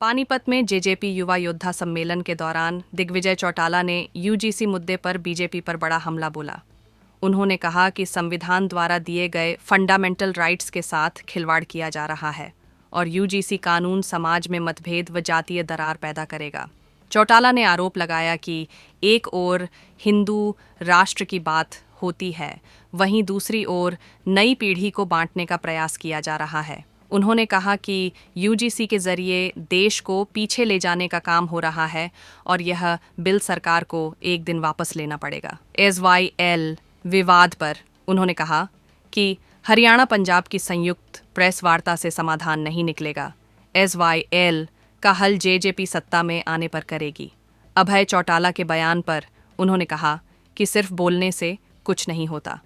पानीपत में जेजेपी युवा योद्धा सम्मेलन के दौरान दिग्विजय चौटाला ने यूजीसी मुद्दे पर बीजेपी पर बड़ा हमला बोला। उन्होंने कहा कि संविधान द्वारा दिए गए फंडामेंटल राइट्स के साथ खिलवाड़ किया जा रहा है और यूजीसी कानून समाज में मतभेद व जातीय दरार पैदा करेगा। चौटाला ने आरोप लगाया कि एक ओर हिंदू राष्ट्र की बात होती है, वहीं दूसरी ओर नई पीढ़ी को बांटने का प्रयास किया जा रहा है। उन्होंने कहा कि यूजीसी के जरिए देश को पीछे ले जाने का काम हो रहा है और यह बिल सरकार को एक दिन वापस लेना पड़ेगा। SYL विवाद पर उन्होंने कहा कि हरियाणा पंजाब की संयुक्त प्रेस वार्ता से समाधान नहीं निकलेगा। SYL का हल जेजेपी सत्ता में आने पर करेगी। अभय चौटाला के बयान पर उन्होंने कहा कि सिर्फ बोलने से कुछ नहीं होता,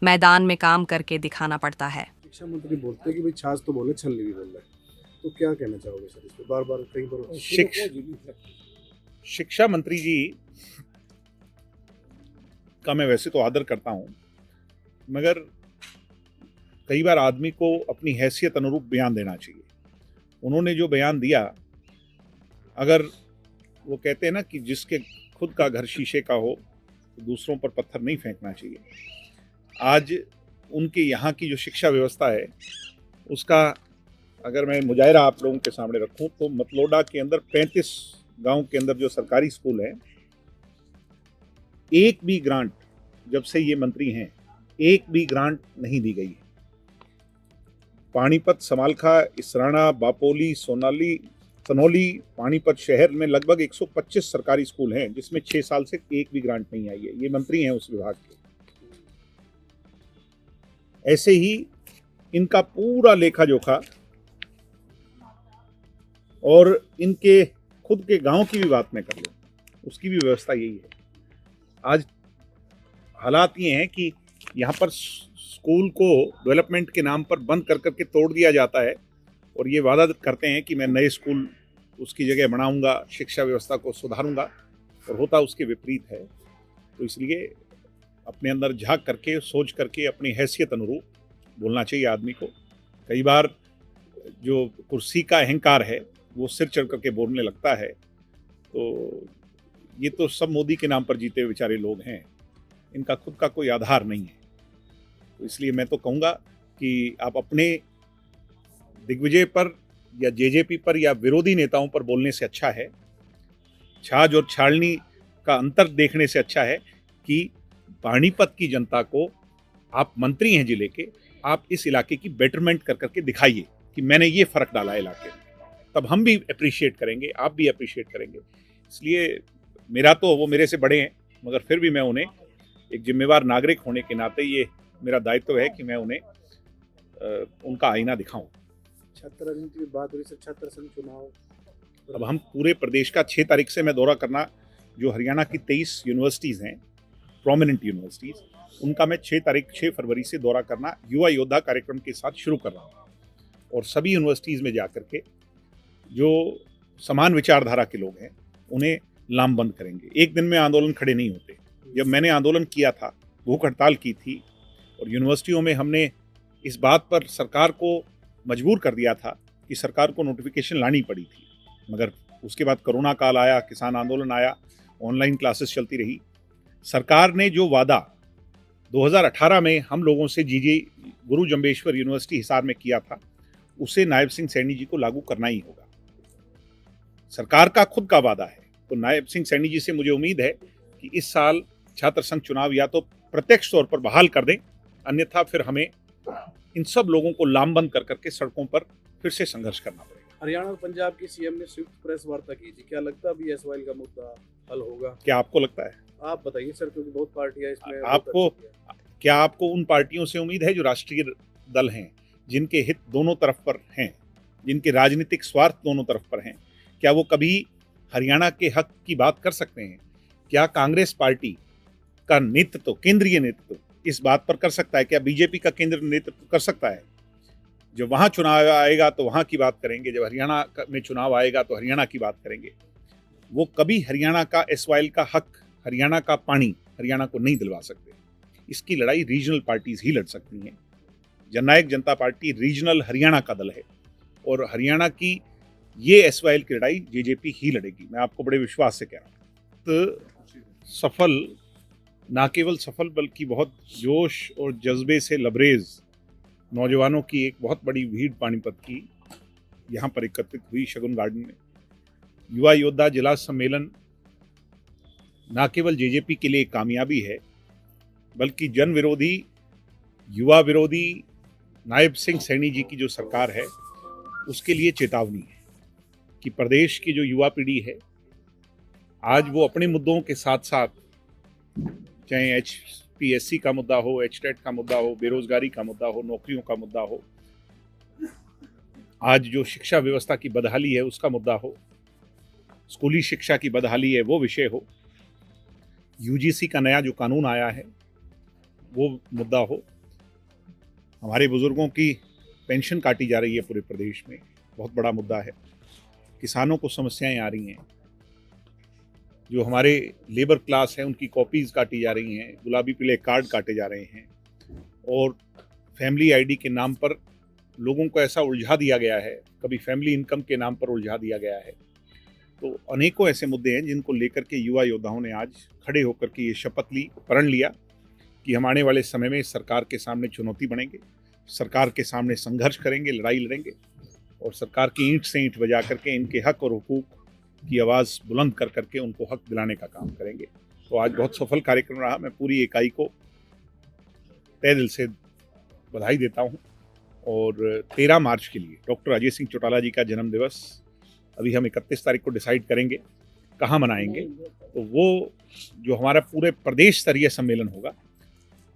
मैदान में काम करके दिखाना पड़ता है। शिक्षा मंत्री बोलते हैं कि भाई छाछ तो बोले छल नहीं बोल रहा है, तो क्या कहना चाहोगे सर इस पे? बार बार कई बार शिक्षा मंत्री जी का मैं वैसे तो आदर करता हूं, मगर कई बार आदमी को अपनी हैसियत अनुरूप बयान देना चाहिए। उन्होंने जो बयान दिया, अगर वो कहते हैं ना कि जिसके खुद का घर शीशे का हो तो दूसरों पर पत्थर नहीं फेंकना चाहिए। आज उनके यहाँ की जो शिक्षा व्यवस्था है उसका अगर मैं मुजाहिरा आप लोगों के सामने रखूं तो मतलोडा के अंदर 35 गांव के अंदर जो सरकारी स्कूल है, एक भी ग्रांट जब से ये मंत्री हैं एक भी ग्रांट नहीं दी गई है। पानीपत, समालखा, इसराना, बापोली, सनौली, पानीपत शहर में लगभग 125 सरकारी स्कूल हैं जिसमें 6 साल से एक भी ग्रांट नहीं आई है। ये मंत्री हैं उस विभाग के। ऐसे ही इनका पूरा लेखा जोखा और इनके खुद के गांव की भी बात में कर लो, उसकी भी व्यवस्था यही है। आज हालात ये हैं कि यहाँ पर स्कूल को डेवलपमेंट के नाम पर बंद कर करके तोड़ दिया जाता है और ये वादा करते हैं कि मैं नए स्कूल उसकी जगह बनाऊंगा, शिक्षा व्यवस्था को सुधारूंगा, और होता उसके विपरीत है। तो इसलिए अपने अंदर झांक करके, सोच करके, अपनी हैसियत अनुरूप बोलना चाहिए आदमी को। कई बार जो कुर्सी का अहंकार है वो सिर चढ़ करके बोलने लगता है। तो ये तो सब मोदी के नाम पर जीते हुए बेचारे लोग हैं, इनका खुद का कोई आधार नहीं है। तो इसलिए मैं तो कहूँगा कि आप अपने दिग्विजय पर या जेजेपी पर या विरोधी नेताओं पर बोलने से अच्छा है, छाछ और छालनी का अंतर देखने से अच्छा है कि पानीपत की जनता को, आप मंत्री हैं जिले के, आप इस इलाके की बेटरमेंट कर करके दिखाइए कि मैंने ये फ़र्क डाला है इलाके में, तब हम भी अप्रिशिएट करेंगे, आप भी अप्रिशिएट करेंगे। इसलिए मेरा तो, वो मेरे से बड़े हैं मगर फिर भी मैं उन्हें एक जिम्मेवार नागरिक होने के नाते ये मेरा दायित्व है कि मैं उन्हें उनका आईना दिखाऊं। छात्र राजनीति की बात हो रही है, छात्र संघ चुनाव अब हम पूरे प्रदेश का 6 तारीख से मैं दौरा करना, जो हरियाणा की 23 यूनिवर्सिटीज़ हैं, प्रोमिनेंट यूनिवर्सिटीज़, उनका मैं 6 फरवरी से दौरा करना युवा योद्धा कार्यक्रम के साथ शुरू कर रहा हूँ। और सभी यूनिवर्सिटीज़ में जा करके जो समान विचारधारा के लोग हैं उन्हें लामबंद करेंगे। एक दिन में आंदोलन खड़े नहीं होते। जब मैंने आंदोलन किया था, भूख हड़ताल की थी और यूनिवर्सिटियों में हमने इस बात पर सरकार को मजबूर कर दिया था कि सरकार को नोटिफिकेशन लानी पड़ी थी, मगर उसके बाद कोरोना काल आया, किसान आंदोलन आया, ऑनलाइन क्लासेस चलती रही। सरकार ने जो वादा 2018 में हम लोगों से गुरु जम्बेश्वर यूनिवर्सिटी हिसार में किया था, उसे नायब सिंह सैनी जी को लागू करना ही होगा। सरकार का खुद का वादा है। तो नायब सिंह सैनी जी से मुझे उम्मीद है कि इस साल छात्र संघ चुनाव या तो प्रत्यक्ष तौर पर बहाल कर दें, अन्यथा फिर हमें इन सब लोगों को लामबंद कर करके सड़कों पर फिर से संघर्ष करना पड़ेगा। हरियाणा और पंजाब की सीएम ने संयुक्त प्रेस वार्ता की थी, क्या लगता है अभी SYL का मुद्दा हल होगा? क्या आपको लगता है? आप बताइए सर, क्योंकि बहुत पार्टियां इसमें। क्या आपको उन पार्टियों से उम्मीद है जो राष्ट्रीय दल हैं, जिनके हित दोनों तरफ पर हैं, जिनके राजनीतिक स्वार्थ दोनों तरफ पर हैं, क्या वो कभी हरियाणा के हक की बात कर सकते हैं? क्या कांग्रेस पार्टी का नेतृत्व, केंद्रीय नेतृत्व इस बात पर कर सकता है? क्या बीजेपी का केंद्र नेतृत्व कर सकता है? जब वहाँ चुनाव आएगा तो वहाँ की बात करेंगे, जब हरियाणा में चुनाव आएगा तो हरियाणा की बात करेंगे। वो कभी हरियाणा का SYL का हक, हरियाणा का पानी हरियाणा को नहीं दिलवा सकते। इसकी लड़ाई रीजनल पार्टीज ही लड़ सकती हैं। जननायक जनता पार्टी रीजनल हरियाणा का दल है और हरियाणा की ये एसवाईएल की लड़ाई जेजेपी ही लड़ेगी, मैं आपको बड़े विश्वास से कह रहा हूँ। तो सफल, ना केवल सफल बल्कि बहुत जोश और जज्बे से लबरेज नौजवानों की एक बहुत बड़ी भीड़ पानीपत की यहाँ पर एकत्रित हुई शगुन गार्डन में। युवा योद्धा जिला सम्मेलन ना केवल जेजेपी के लिए कामयाबी है बल्कि जन विरोधी, युवा विरोधी नायब सिंह सैनी जी की जो सरकार है उसके लिए चेतावनी है कि प्रदेश की जो युवा पीढ़ी है आज वो अपने मुद्दों के साथ साथ, चाहे एचपीएससी का मुद्दा हो, एचटेट का मुद्दा हो, बेरोजगारी का मुद्दा हो, नौकरियों का मुद्दा हो, आज जो शिक्षा व्यवस्था की बदहाली है उसका मुद्दा हो, स्कूली शिक्षा की बदहाली है वो विषय हो, यूजीसी का नया जो कानून आया है वो मुद्दा हो, हमारे बुजुर्गों की पेंशन काटी जा रही है पूरे प्रदेश में, बहुत बड़ा मुद्दा है, किसानों को समस्याएं आ रही हैं, जो हमारे लेबर क्लास है उनकी कॉपीज़ काटी जा रही हैं, गुलाबी पीले कार्ड काटे जा रहे हैं और फैमिली आईडी के नाम पर लोगों को ऐसा उलझा दिया गया है, कभी फैमिली इनकम के नाम पर उलझा दिया गया है। तो अनेकों ऐसे मुद्दे हैं जिनको लेकर के युवा योद्धाओं ने आज खड़े होकर के ये शपथ ली, प्रण लिया कि हम आने वाले समय में सरकार के सामने चुनौती बनेंगे, सरकार के सामने संघर्ष करेंगे, लड़ाई लड़ेंगे और सरकार की ईंट से ईंट बजा करके इनके हक और हुकूक की आवाज़ बुलंद कर करके उनको हक दिलाने का काम करेंगे। तो आज बहुत सफल कार्यक्रम रहा, मैं पूरी इकाई को तहे दिल से बधाई देता हूँ। और 13 मार्च के लिए डॉक्टर अजय सिंह चौटाला जी का जन्म दिवस अभी हम 31 तारीख को डिसाइड करेंगे कहाँ मनाएंगे, तो वो जो हमारा पूरे प्रदेश स्तरीय सम्मेलन होगा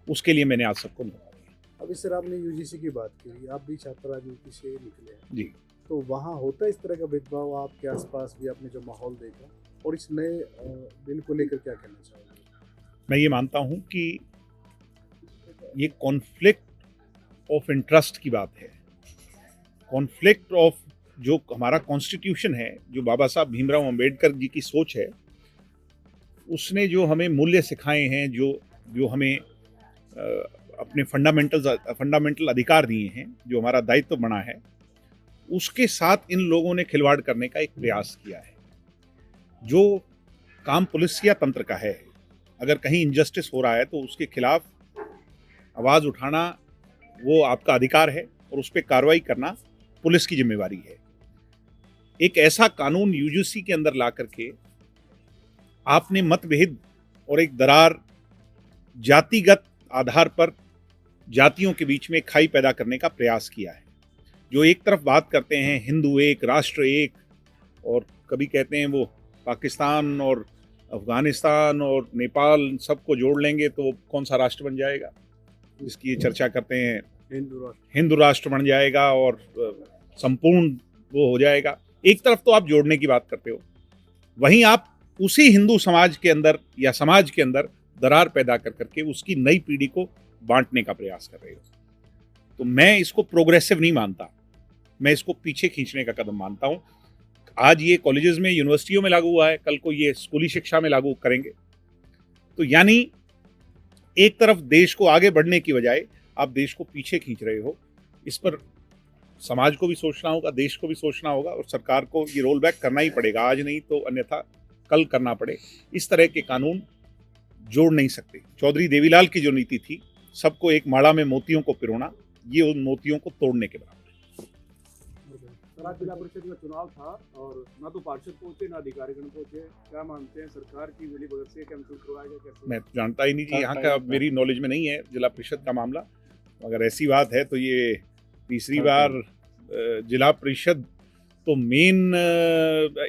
उसके लिए मैंने आज सबको मिला। अभी सर आपने यूजीसी की बात की, आप भी छात्र राजनीति से निकले हैं जी, तो वहाँ होता है इस तरह का भेदभाव? आपके आसपास भी आपने जो माहौल देखा और इस नए बिल को लेकर क्या कहना चाहोगे? मैं ये मानता हूँ कि ये कॉन्फ्लिक्ट ऑफ इंटरेस्ट की बात है, कॉन्फ्लिक्ट ऑफ जो हमारा कॉन्स्टिट्यूशन है, जो बाबा साहब भीमराव अंबेडकर जी की सोच है, उसने जो हमें मूल्य सिखाए हैं, जो हमें अपने फंडामेंटल अधिकार दिए हैं, जो हमारा दायित्व बना है, उसके साथ इन लोगों ने खिलवाड़ करने का एक प्रयास किया है। जो काम पुलिसिया तंत्र का है, अगर कहीं इनजस्टिस हो रहा है तो उसके खिलाफ आवाज़ उठाना वो आपका अधिकार है और उस पर कार्रवाई करना पुलिस की जिम्मेवारी है। एक ऐसा कानून यूजीसी के अंदर ला करके आपने मतभेद और एक दरार, जातिगत आधार पर जातियों के बीच में खाई पैदा करने का प्रयास किया है। जो एक तरफ बात करते हैं हिंदू एक, राष्ट्र एक, और कभी कहते हैं वो पाकिस्तान और अफगानिस्तान और नेपाल सबको जोड़ लेंगे तो कौन सा राष्ट्र बन जाएगा, जिसकी ये चर्चा करते हैं हिंदू राष्ट्र बन जाएगा और संपूर्ण वो हो जाएगा। एक तरफ तो आप जोड़ने की बात करते हो, वहीं आप उसी हिंदू समाज के अंदर या समाज के अंदर दरार पैदा कर करके उसकी नई पीढ़ी को बांटने का प्रयास कर रहे हो। तो मैं इसको प्रोग्रेसिव नहीं मानता, मैं इसको पीछे खींचने का कदम मानता हूँ। आज ये कॉलेजेस में, यूनिवर्सिटियों में लागू हुआ है, कल को ये स्कूली शिक्षा में लागू करेंगे। तो यानी एक तरफ देश को आगे बढ़ने की बजाय आप देश को पीछे खींच रहे हो। इस पर समाज को भी सोचना होगा, देश को भी सोचना होगा और सरकार को ये रोल बैक करना ही पड़ेगा, आज नहीं तो अन्यथा कल करना पड़े। इस तरह के कानून जोड़ नहीं सकते। चौधरी देवीलाल की जो नीति थी, सबको एक माला में मोतियों को पिरोना, ये उन मोतियों को तोड़ने के बराबर। आज जिला परिषद का चुनाव था और ना तो पार्षद पहुंचे ना अधिकारीगण पहुंचे, क्या मानते हैं सरकार की मिली भगत से कैंसिल करवाया गया? कैसे? मैं जानता ही नहीं जी, यहाँ का मेरी नॉलेज में नहीं है जिला परिषद का मामला। अगर ऐसी बात है तो ये तीसरी बार जिला परिषद तो मेन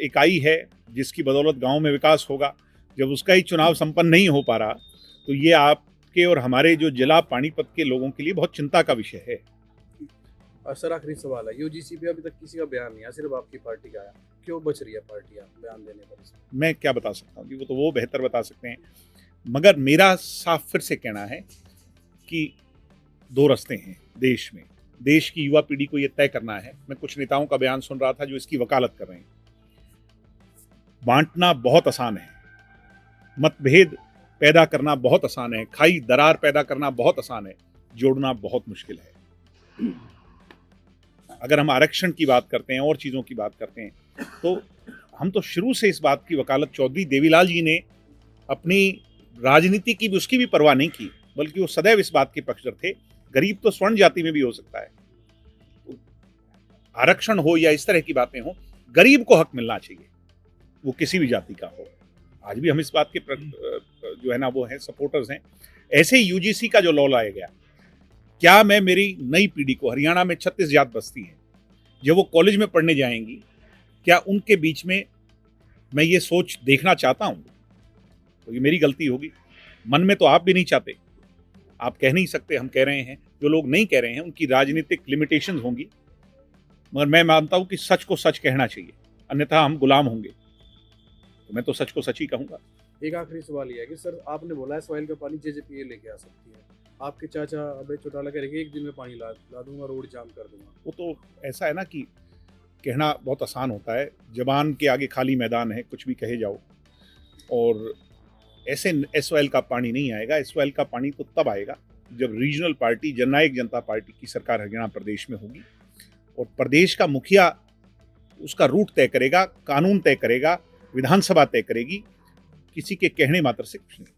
इकाई है जिसकी बदौलत गांव में विकास होगा। जब उसका ही चुनाव संपन्न नहीं हो पा रहा तो ये आपके और हमारे जो जिला पानीपत के लोगों के लिए बहुत चिंता का विषय है। और सर आखिरी सवाल है, यूजीसी पे अभी तक किसी का बयान नहीं आया, सिर्फ आपकी पार्टी का आया, क्यों बच रही है पार्टी आप बयान देने पर? मैं क्या बता सकता हूँ कि वो बेहतर बता सकते हैं, मगर मेरा साफ फिर से कहना है कि दो रास्ते हैं देश में। देश की युवा पीढ़ी को ये तय करना है। मैं कुछ नेताओं का बयान सुन रहा था जो इसकी वकालत कर रहे हैं। बांटना बहुत आसान है, मतभेद पैदा करना बहुत आसान है, खाई दरार पैदा करना बहुत आसान है, जोड़ना बहुत मुश्किल है। अगर हम आरक्षण की बात करते हैं और चीज़ों की बात करते हैं तो हम तो शुरू से इस बात की वकालत चौधरी देवीलाल जी ने अपनी राजनीति की भी उसकी भी परवाह नहीं की, बल्कि वो सदैव इस बात के पक्षधर थे गरीब तो स्वर्ण जाति में भी हो सकता है, आरक्षण हो या इस तरह की बातें हो, गरीब को हक मिलना चाहिए, वो किसी भी जाति का हो। आज भी हम इस बात के जो है ना वो है सपोर्टर्स हैं। ऐसे ही यूजीसी का जो लॉ लाया गया, क्या मैं मेरी नई पीढ़ी को, हरियाणा में 36 जात बस्ती है, जब वो कॉलेज में पढ़ने जाएंगी, क्या उनके बीच में मैं ये सोच देखना चाहता हूँ? तो ये मेरी गलती होगी। मन में तो आप भी नहीं चाहते, आप कह नहीं सकते, हम कह रहे हैं। जो लोग नहीं कह रहे हैं उनकी राजनीतिक लिमिटेशंस होंगी, मगर मैं मानता हूं कि सच को सच कहना चाहिए, अन्यथा हम गुलाम होंगे। तो मैं तो सच को सच ही कहूंगा। एक आखिरी सवाल ये है कि सर आपने बोला है सॉइल का पानी जेजेपीए लेके आ सकती है, आपके चाचा अभय चौटाला कह रहे हैं 1 दिन में पानी ला दूंगा, रोड जाम कर दूंगा। वो तो ऐसा है ना कि कहना बहुत आसान होता है, जबान के आगे खाली मैदान है, कुछ भी कहे जाओ। और ऐसे एसवाइल का पानी नहीं आएगा। एसवाइल का पानी तो तब आएगा जब रीजनल पार्टी, जननायक जनता पार्टी की सरकार हरियाणा प्रदेश में होगी, और प्रदेश का मुखिया उसका रूट तय करेगा, कानून तय करेगा, विधानसभा तय करेगी, किसी के कहने मात्र से कुछ नहीं।